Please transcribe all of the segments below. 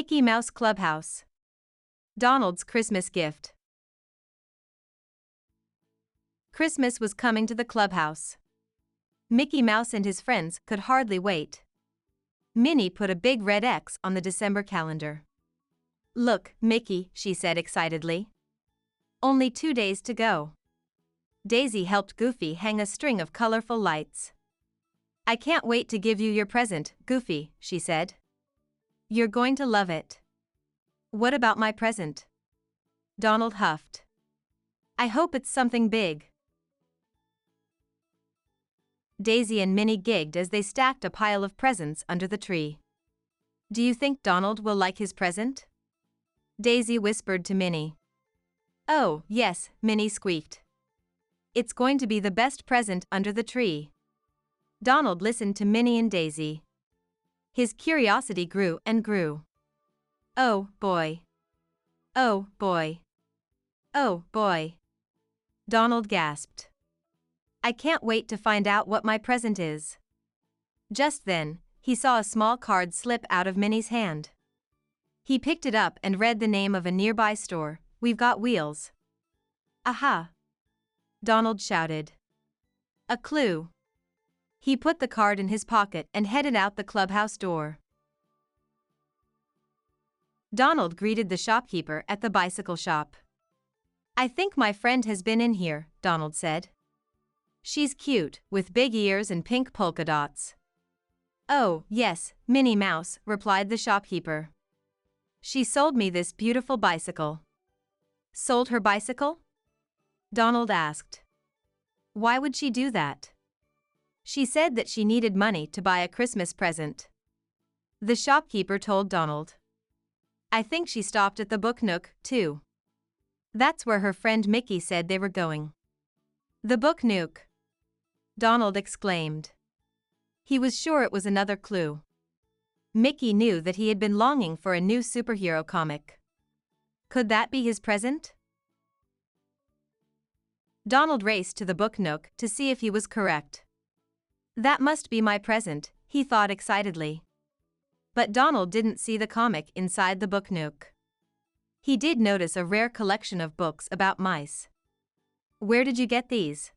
Mickey Mouse Clubhouse. Donald's Christmas gift. Christmas was coming to the clubhouse. Mickey Mouse and his friends could hardly wait. Minnie put a big red X on the December calendar. "Look, Mickey," she said excitedly. "Only 2 days to go." Daisy helped Goofy hang a string of colorful lights. "I can't wait to give you your present, Goofy," she said. "You're going to love it." "What about my present?" Donald huffed. "I hope it's something big." Daisy and Minnie gigged as they stacked a pile of presents under the tree. "Do you think Donald will like his present?" Daisy whispered to Minnie. "Oh, yes," Minnie squeaked. "It's going to be the best present under the tree." Donald listened to Minnie and Daisy. His curiosity grew and grew. "Oh, boy. Oh, boy. Oh, boy." Donald gasped. "I can't wait to find out what my present is." Just then, he saw a small card slip out of Minnie's hand. He picked it up and read the name of a nearby store. "We've got wheels." "Aha!" Donald shouted. "A clue." He put the card in his pocket and headed out the clubhouse door. Donald greeted the shopkeeper at the bicycle shop. "I think my friend has been in here," Donald said. "She's cute, with big ears and pink polka dots." "Oh, yes, Minnie Mouse," replied the shopkeeper. "She sold me this beautiful bicycle." "Sold her bicycle?" Donald asked. "Why would she do that?" "She said that she needed money to buy a Christmas present." The shopkeeper told Donald. "I think she stopped at the book nook, too." That's where her friend Mickey said they were going. "The book nook!" Donald exclaimed. He was sure it was another clue. Mickey knew that he had been longing for a new superhero comic. Could that be his present? Donald raced to the book nook to see if he was correct. "That must be my present," he thought excitedly. But Donald didn't see the comic inside the book nook. He did notice a rare collection of books about mice. "Where did you get these?"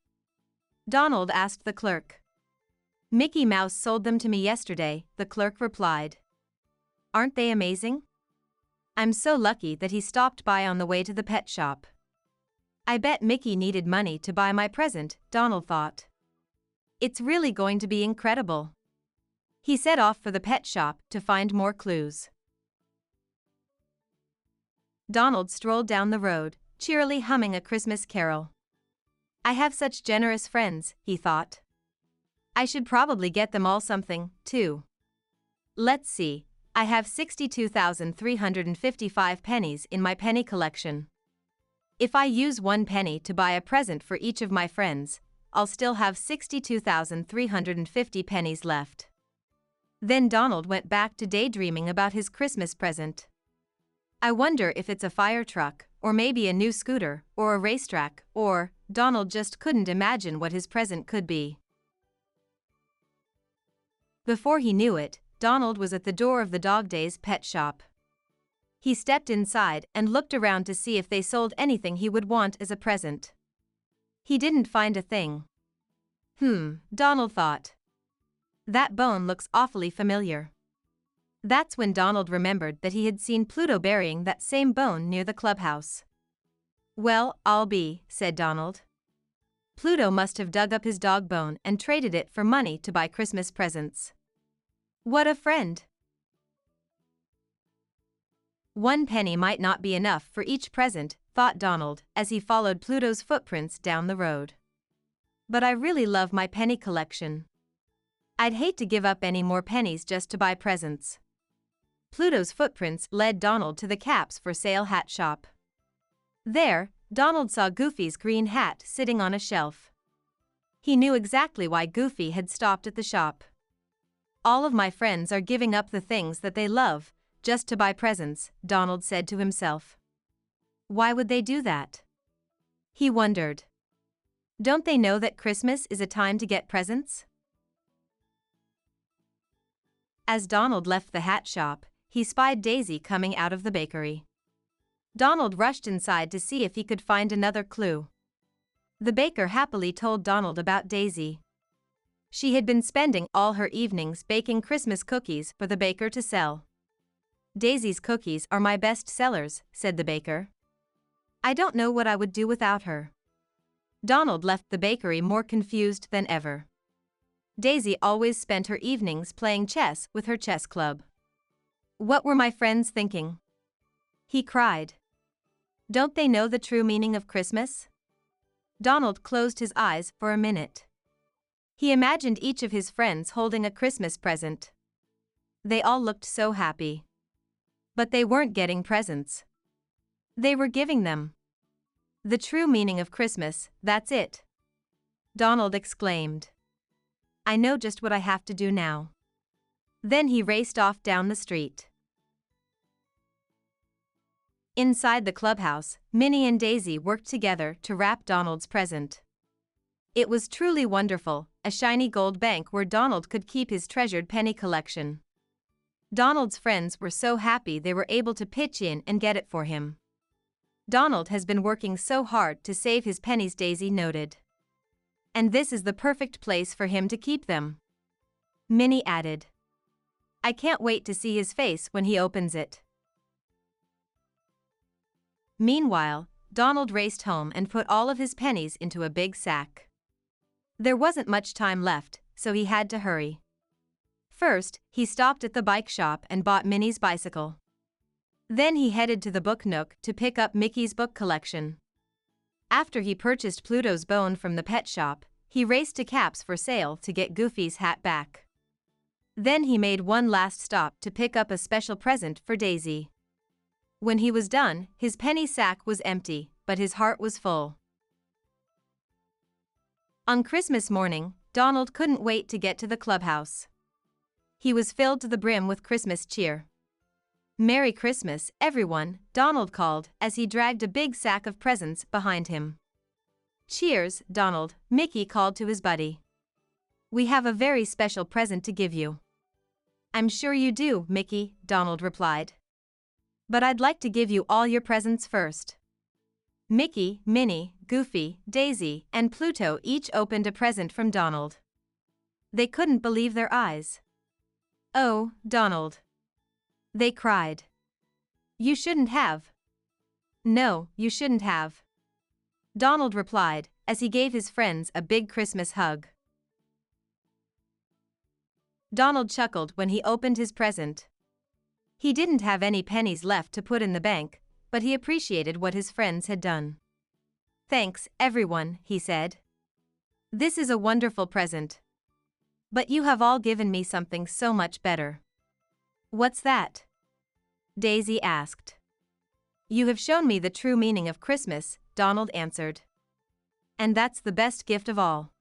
Donald asked the clerk. "Mickey Mouse sold them to me yesterday," the clerk replied. "Aren't they amazing? I'm so lucky that he stopped by on the way to the pet shop." "I bet Mickey needed money to buy my present," Donald thought. "It's really going to be incredible." He set off for the pet shop to find more clues. Donald strolled down the road, cheerily humming a Christmas carol. "I have such generous friends," he thought. "I should probably get them all something, too. Let's see, I have 62,355 pennies in my penny collection. If I use 1 penny to buy a present for each of my friends, I'll still have 62,350 pennies left." Then Donald went back to daydreaming about his Christmas present. "I wonder if it's a fire truck, or maybe a new scooter, or a racetrack, or..." Donald just couldn't imagine what his present could be. Before he knew it, Donald was at the door of the Dog Days pet shop. He stepped inside and looked around to see if they sold anything he would want as a present. He didn't find a thing. Donald thought. That bone looks awfully familiar. That's when Donald remembered that he had seen Pluto burying that same bone near the clubhouse. "Well, I'll be," said Donald. "Pluto must have dug up his dog bone and traded it for money to buy Christmas presents. What a friend!" 1 penny might not be enough for each present, thought Donald, as he followed Pluto's footprints down the road. "But I really love my penny collection. I'd hate to give up any more pennies just to buy presents." Pluto's footprints led Donald to the caps for sale hat shop. There, Donald saw Goofy's green hat sitting on a shelf. He knew exactly why Goofy had stopped at the shop. "All of my friends are giving up the things that they love just to buy presents," Donald said to himself. Why would they do that? He wondered. Don't they know that Christmas is a time to get presents? As Donald left the hat shop, he spied Daisy coming out of the bakery. Donald rushed inside to see if he could find another clue. The baker happily told Donald about Daisy. She had been spending all her evenings baking Christmas cookies for the baker to sell. "Daisy's cookies are my best sellers," said the baker. "I don't know what I would do without her." Donald left the bakery more confused than ever. Daisy always spent her evenings playing chess with her chess club. "What were my friends thinking?" he cried. "Don't they know the true meaning of Christmas?" Donald closed his eyes for a minute. He imagined each of his friends holding a Christmas present. They all looked so happy. But they weren't getting presents. They were giving them. "The true meaning of Christmas, that's it," Donald exclaimed. "I know just what I have to do now." Then he raced off down the street. Inside the clubhouse, Minnie and Daisy worked together to wrap Donald's present. It was truly wonderful, a shiny gold bank where Donald could keep his treasured penny collection. Donald's friends were so happy they were able to pitch in and get it for him. "Donald has been working so hard to save his pennies," Daisy noted. "And this is the perfect place for him to keep them," Minnie added. "I can't wait to see his face when he opens it." Meanwhile, Donald raced home and put all of his pennies into a big sack. There wasn't much time left, so he had to hurry. First, he stopped at the bike shop and bought Minnie's bicycle. Then he headed to the book nook to pick up Mickey's book collection. After he purchased Pluto's bone from the pet shop, he raced to Cap's for sale to get Goofy's hat back. Then he made one last stop to pick up a special present for Daisy. When he was done, his penny sack was empty, but his heart was full. On Christmas morning, Donald couldn't wait to get to the clubhouse. He was filled to the brim with Christmas cheer. "Merry Christmas, everyone," Donald called as he dragged a big sack of presents behind him. "Cheers, Donald," Mickey called to his buddy. "We have a very special present to give you." "I'm sure you do, Mickey," Donald replied. "But I'd like to give you all your presents first." Mickey, Minnie, Goofy, Daisy, and Pluto each opened a present from Donald. They couldn't believe their eyes. "Oh, Donald," they cried. "You shouldn't have." "No, you shouldn't have," Donald replied as he gave his friends a big Christmas hug. Donald chuckled when he opened his present. He didn't have any pennies left to put in the bank, but he appreciated what his friends had done. "Thanks, everyone," he said. "This is a wonderful present. But you have all given me something so much better." "What's that?" Daisy asked. "You have shown me the true meaning of Christmas," Donald answered. "And that's the best gift of all."